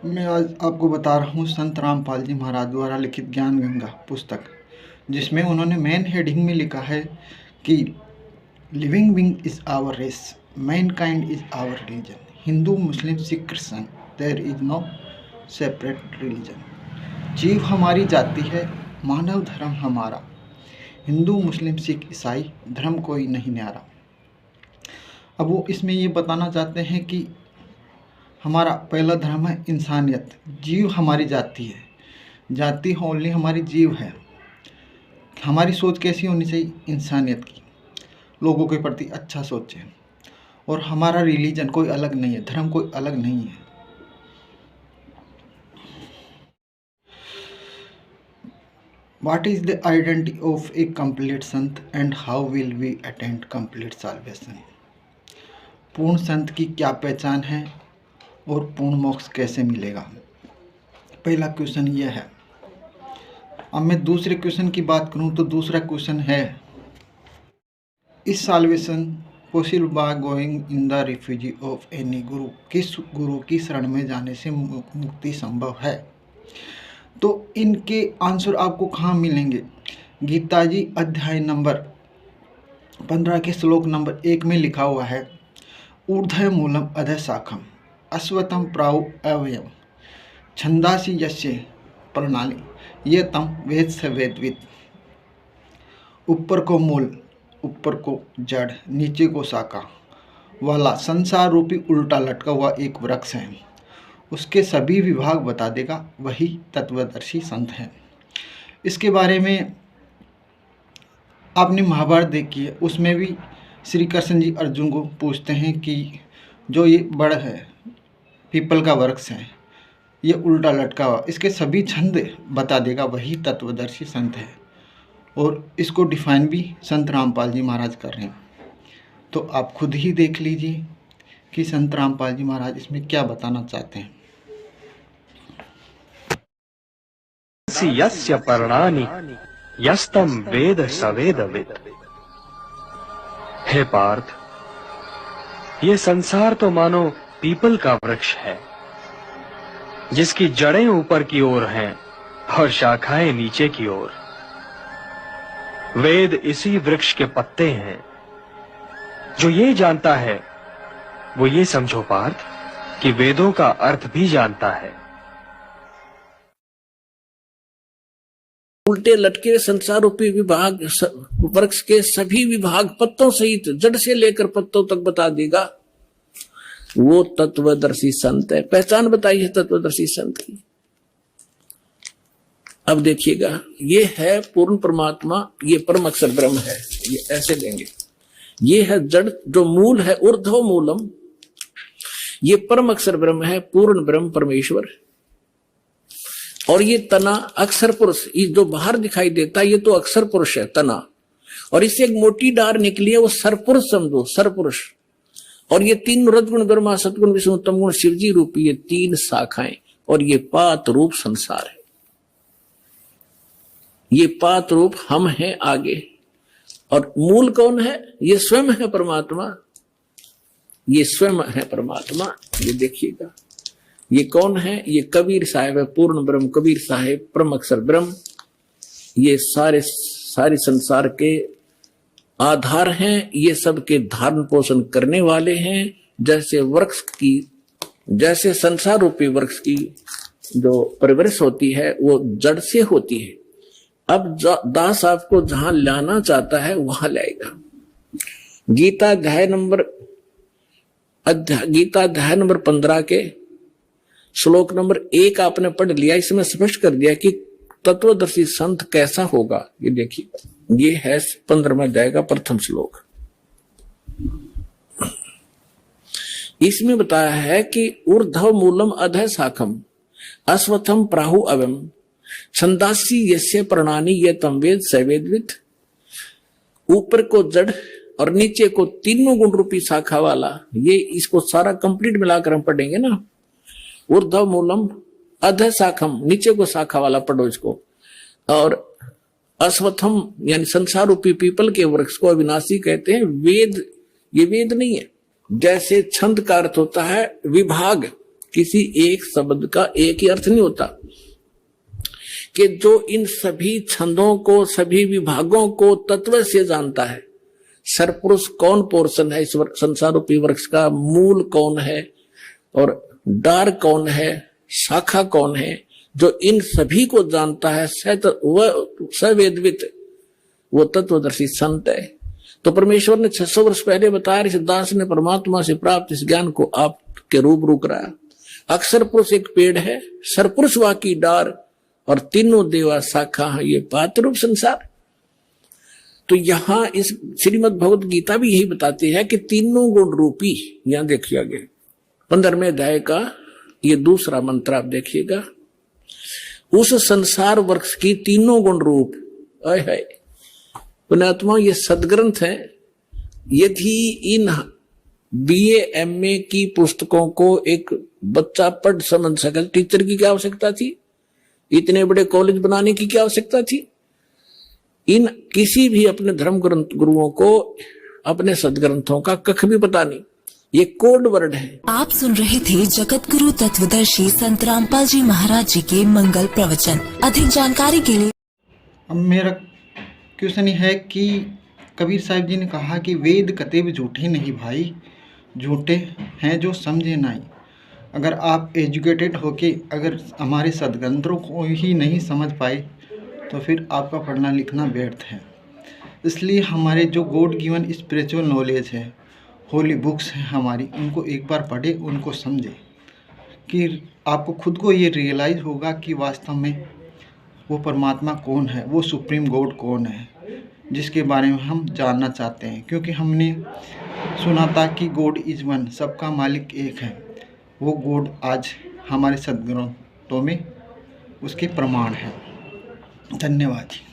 मैं आज आपको बता रहा हूँ संत रामपाल जी महाराज द्वारा लिखित ज्ञान गंगा पुस्तक, जिसमें उन्होंने मेन हेडिंग में लिखा है कि living being is our race, mankind is our religion, Hindu Muslim Sikh Christian, there is no separate religion. जीव हमारी जाति है, मानव धर्म हमारा, हिंदू मुस्लिम सिख ईसाई धर्म कोई नहीं न्यारा। अब वो इसमें ये बताना चाहते हैं कि हमारा पहला धर्म है इंसानियत, जीव हमारी जाति है, जाति ओनली हमारी जीव है। हमारी सोच कैसी होनी चाहिए? इंसानियत की, लोगों के प्रति अच्छा सोचें। और हमारा रिलीजन कोई अलग नहीं है, धर्म कोई अलग नहीं है। What is the identity of a complete Sant and how will we attain complete salvation? पूर्ण संत की क्या पहचान है और पूर्ण मोक्ष कैसे मिलेगा? पहला क्वेश्चन यह है। अब मैं दूसरे क्वेश्चन की बात करूं तो दूसरा क्वेश्चन है, is salvation possible by going in the refugee of any guru? किस गुरु की शरण में जाने से मुक्ति संभव है? तो इनके आंसर आपको कहाँ मिलेंगे? गीता जी अध्याय नंबर 15 के श्लोक नंबर 1 में लिखा हुआ है, ऊर्ध्व मूलम अधः शाखम अश्वत्थम प्राउ अव्ययम छंदासी यस्य प्रणाली ये तम वेद से वेदविद। ऊपर को मूल, ऊपर को जड़, नीचे को शाखा वाला संसार रूपी उल्टा लटका हुआ एक वृक्ष है, उसके सभी विभाग बता देगा, वही तत्वदर्शी संत है। इसके बारे में आपने महाभारत देखी है, उसमें भी श्री कृष्ण जी अर्जुन को पूछते हैं कि जो ये बड़ है, पीपल का वृक्ष है, ये उल्टा लटका हुआ, इसके सभी छंद बता देगा, वही तत्वदर्शी संत है। और इसको डिफाइन भी संत रामपाल जी महाराज कर रहे हैं। तो आप खुद ही देख लीजिए कि संत रामपाल जी महाराज इसमें क्या बताना चाहते हैं। यस्य पर्णानि यस्तम वेद सवेदविद। हे पार्थ, ये संसार तो मानो पीपल का वृक्ष है, जिसकी जड़ें ऊपर की ओर हैं और शाखाएं नीचे की ओर। वेद इसी वृक्ष के पत्ते हैं। जो ये जानता है वो ये समझो पार्थ कि वेदों का अर्थ भी जानता है। उल्टे लटके संसार रूपी विभाग वृक्ष के सभी विभाग पत्तों सहित जड़ से लेकर पत्तों तक बता देगा, वो तत्वदर्शी संत है। पहचान बताई है तत्वदर्शी संत की। अब देखिएगा, ये है पूर्ण परमात्मा, ये परम अक्षर ब्रह्म है, ये ऐसे लेंगे। ये है जड़, जो मूल है ऊर्ध्व मूलम, ये परम अक्षर ब्रह्म है, पूर्ण ब्रह्म परमेश्वर। और ये तना अक्षर पुरुष, ये जो बाहर दिखाई देता है ये तो अक्षर पुरुष है तना, और इससे एक मोटी डार निकली है, वो सरपुरुष समझो, सरपुरुष। और ये तीन रजगुण ब्रह्मा सतगुण विष्णु तम गुण शिवजी रूपी ये तीन शाखाएं, और ये पात रूप संसार है। ये पात रूप हम हैं आगे, और मूल कौन है? ये स्वयं है परमात्मा, ये स्वयं है परमात्मा। ये देखिएगा, ये कौन है? ये कबीर साहिब है, पूर्ण ब्रह्म कबीर साहिब, परम अक्षर ब्रह्म। ये सारे संसार के आधार हैं, ये सबके धारण पोषण करने वाले हैं। जैसे वृक्ष की, जैसे संसार रूपी वृक्ष की जो परवरिश होती है वो जड़ से होती है। अब दास आपको जहां लाना चाहता है वहां लाएगा। गीता अध्याय नंबर 15 के श्लोक नंबर 1 आपने पढ़ लिया। इसमें स्पष्ट कर दिया कि तत्वदर्शी संत कैसा होगा। ये देखिए, ये है 15वें अध्याय का प्रथम श्लोक। इसमें बताया है कि ऊर्ध्व मूलम अधः शाखम अश्वत्थम प्राहु अवम छंदासी यस्य प्रणानी ये तम वेद सवेदविद। ऊपर को जड़ और नीचे को तीनों गुण रूपी शाखा वाला, ये इसको सारा कंप्लीट मिलाकर हम पढ़ेंगे ना। ऊर्ध्व मूलम अधः शाखम, नीचे को शाखा वाला पढ़ो इसको। और अश्वत्थम यानी संसार रूपी पीपल के वृक्ष को अविनाशी कहते हैं। वेद, ये वेद नहीं है। जैसे छंद का अर्थ होता है विभाग, किसी एक शब्द का एक ही अर्थ नहीं होता, कि जो इन सभी छंदों को, सभी विभागों को तत्व से जानता है। सरपुरुष कौन पोर्शन है इस संसार रूपी वृक्ष का, मूल कौन है और डार कौन है, शाखा कौन है, जो इन सभी को जानता है, सवेदवित, वो तत्वदर्शी संत है। तो परमेश्वर ने 600 वर्ष पहले बताया, इस दास ने परमात्मा से प्राप्त इस ज्ञान को आपके रूबरू कराया। अक्षर पुरुष एक पेड़ है, सरपुरुष वा की डार, और तीनों देवा शाखा है ये पात्र रूप संसार। तो यहां इस श्रीमद् भगवत गीता भी यही बताती है कि तीनों गुण रूपी, यहां देखिए आगे 15वें अध्याय का ये दूसरा मंत्र आप देखिएगा, उस संसार वृक्ष की तीनों गुण रूप, है पुण्यात्मा ये सदग्रंथ है। यदि इन बीए एमए की पुस्तकों को एक बच्चा पढ़ समझ सके, टीचर की क्या आवश्यकता थी, इतने बड़े कॉलेज बनाने की क्या आवश्यकता थी। इन किसी भी अपने धर्म ग्रंथ गुरुओं को अपने सदग्रंथों का कख भी पता नहीं, ये कोड वर्ड है। आप सुन रहे थे जगत गुरु तत्वदर्शी संत रामपाल जी महाराज जी के मंगल प्रवचन। अधिक जानकारी के लिए अब मेरा क्वेश्चन है कि कबीर साहिब जी ने कहा कि वेद कते भी झूठे नहीं भाई, झूठे हैं जो समझे नहीं। अगर आप एजुकेटेड होके अगर हमारे सदग्रंथों को ही नहीं समझ पाए तो फिर आपका पढ़ना लिखना व्यर्थ है। इसलिए हमारे जो गॉड गिवन स्पिरिचुअल नॉलेज है, होली बुक्स हैं हमारी, उनको एक बार पढ़े, उनको समझे, कि आपको खुद को ये रियलाइज़ होगा कि वास्तव में वो परमात्मा कौन है, वो सुप्रीम गॉड कौन है, जिसके बारे में हम जानना चाहते हैं। क्योंकि हमने सुना था कि गॉड इज़ वन, सबका मालिक एक है। वो गॉड आज हमारे सदग्रंथों में उसके प्रमाण हैं। धन्यवाद।